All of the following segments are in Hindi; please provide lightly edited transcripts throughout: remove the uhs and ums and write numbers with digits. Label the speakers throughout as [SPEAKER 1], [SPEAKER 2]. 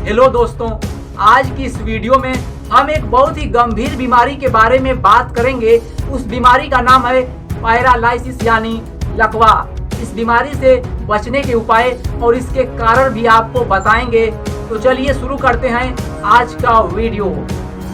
[SPEAKER 1] हेलो दोस्तों, आज की इस वीडियो में हम एक बहुत ही गंभीर बीमारी के बारे में बात करेंगे। उस बीमारी का नाम है पैरालिसिस यानी लकवा। इस बीमारी से बचने के उपाय और इसके कारण भी आपको बताएंगे। तो चलिए शुरू करते हैं आज का वीडियो।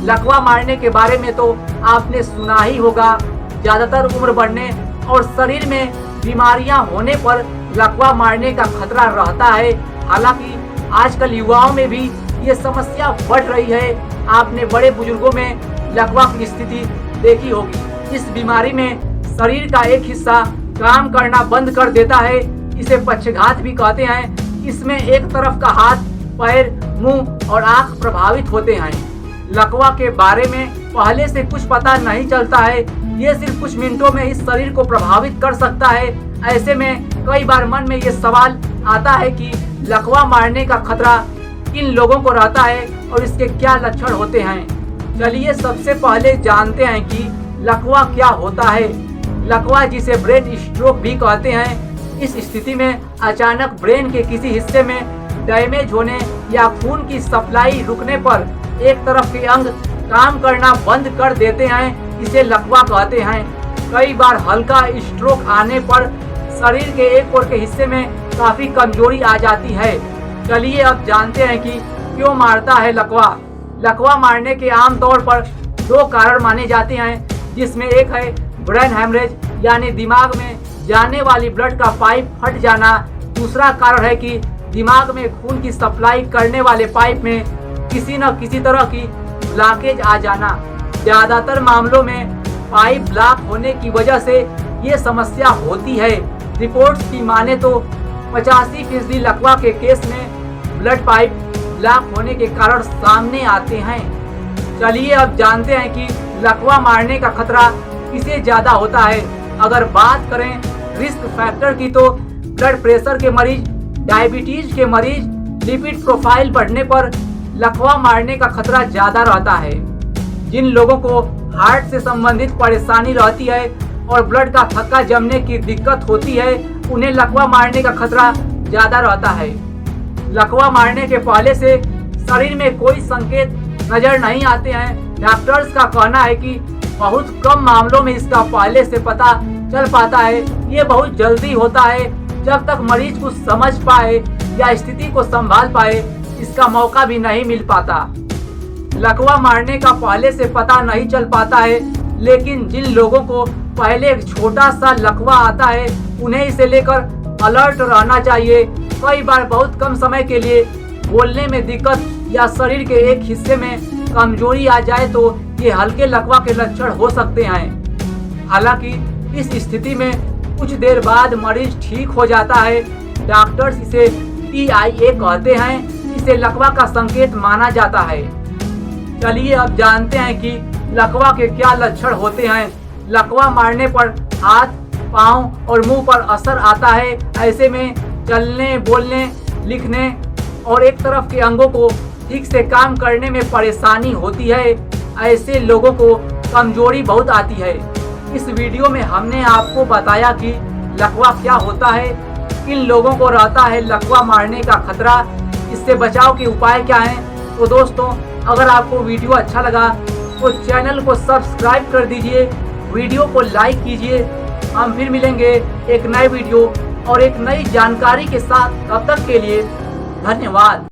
[SPEAKER 1] लकवा मारने के बारे में तो आपने सुना ही होगा। ज़्यादातर उम्र बढ़ने और शरीर में बीमारियां होने पर लकवा मारने का खतरा रहता है। हालांकि आजकल युवाओं में भी ये समस्या बढ़ रही है। आपने बड़े बुजुर्गों में लकवा की स्थिति देखी होगी। इस बीमारी में शरीर का एक हिस्सा काम करना बंद कर देता है। इसे पक्षघात भी कहते हैं। इसमें एक तरफ का हाथ, पैर, मुंह और आंख प्रभावित होते हैं। लकवा के बारे में पहले से कुछ पता नहीं चलता है। ये सिर्फ कुछ मिनटों में इस शरीर को प्रभावित कर सकता है। ऐसे में कई बार मन में ये सवाल आता है कि लकवा मारने का खतरा किन लोगों को रहता है और इसके क्या लक्षण होते हैं। चलिए सबसे पहले जानते हैं कि लकवा क्या होता है। लकवा, जिसे ब्रेन स्ट्रोक भी कहते हैं, इस स्थिति में अचानक ब्रेन के किसी हिस्से में डैमेज होने या खून की सप्लाई रुकने पर एक तरफ के अंग काम करना बंद कर देते हैं। इसे लकवा कहते हैं। कई बार हल्का स्ट्रोक आने पर शरीर के एक और के हिस्से में काफी कमजोरी आ जाती है। चलिए अब जानते हैं कि क्यों मारता है लकवा। लकवा मारने के आमतौर पर दो कारण माने जाते हैं, जिसमें एक है ब्रेन हेमरेज यानी दिमाग में जाने वाली ब्लड का पाइप फट जाना। दूसरा कारण है कि दिमाग में खून की सप्लाई करने वाले पाइप में किसी न किसी तरह की ब्लॉकेज आ जाना। ज्यादातर मामलों में पाइप ब्लॉक होने की वजह से ये समस्या होती है। रिपोर्ट्स की माने तो 85% लकवा के केस में ब्लड पाइप ब्लॉक होने के कारण सामने आते हैं। चलिए अब जानते हैं कि लकवा मारने का खतरा किसे ज्यादा होता है। अगर बात करें रिस्क फैक्टर की तो ब्लड प्रेशर के मरीज, डायबिटीज के मरीज, लिपिड प्रोफाइल बढ़ने पर लकवा मारने का खतरा ज्यादा रहता है। जिन लोगों को हार्ट से संबंधित परेशानी रहती है और ब्लड का थक्का जमने की दिक्कत होती है, उन्हें लकवा मारने का खतरा ज्यादा रहता है। लकवा मारने के पहले से शरीर में कोई संकेत नजर नहीं आते हैं। डॉक्टर्स का कहना है कि बहुत कम मामलों में इसका पहले से पता चल पाता है। ये बहुत जल्दी होता है। जब तक मरीज कुछ समझ पाए या स्थिति को संभाल पाए, इसका मौका भी नहीं मिल पाता। लकवा मारने का पहले से पता नहीं चल पाता है, लेकिन जिन लोगों को पहले एक छोटा सा लकवा आता है, उन्हें इसे लेकर अलर्ट रहना चाहिए। कई बार बहुत कम समय के लिए बोलने में दिक्कत या शरीर के एक हिस्से में कमजोरी आ जाए तो ये हल्के लकवा के लक्षण हो सकते हैं। हालांकि इस स्थिति में कुछ देर बाद मरीज ठीक हो जाता है। डॉक्टर्स इसे TIA कहते हैं। इसे लकवा का संकेत माना जाता है। चलिए अब जानते हैं कि लकवा के क्या लक्षण होते हैं। लकवा मारने पर हाथ, पाँव और मुंह पर असर आता है। ऐसे में चलने, बोलने, लिखने और एक तरफ के अंगों को ठीक से काम करने में परेशानी होती है। ऐसे लोगों को कमजोरी बहुत आती है। इस वीडियो में हमने आपको बताया कि लकवा क्या होता है, किन लोगों को रहता है लकवा मारने का खतरा, इससे बचाव के उपाय क्या हैं। तो दोस्तों, अगर आपको वीडियो अच्छा लगा तो चैनल को सब्सक्राइब कर दीजिए, वीडियो को लाइक कीजिए। हम फिर मिलेंगे एक नए वीडियो और एक नई जानकारी के साथ। तब तक के लिए धन्यवाद।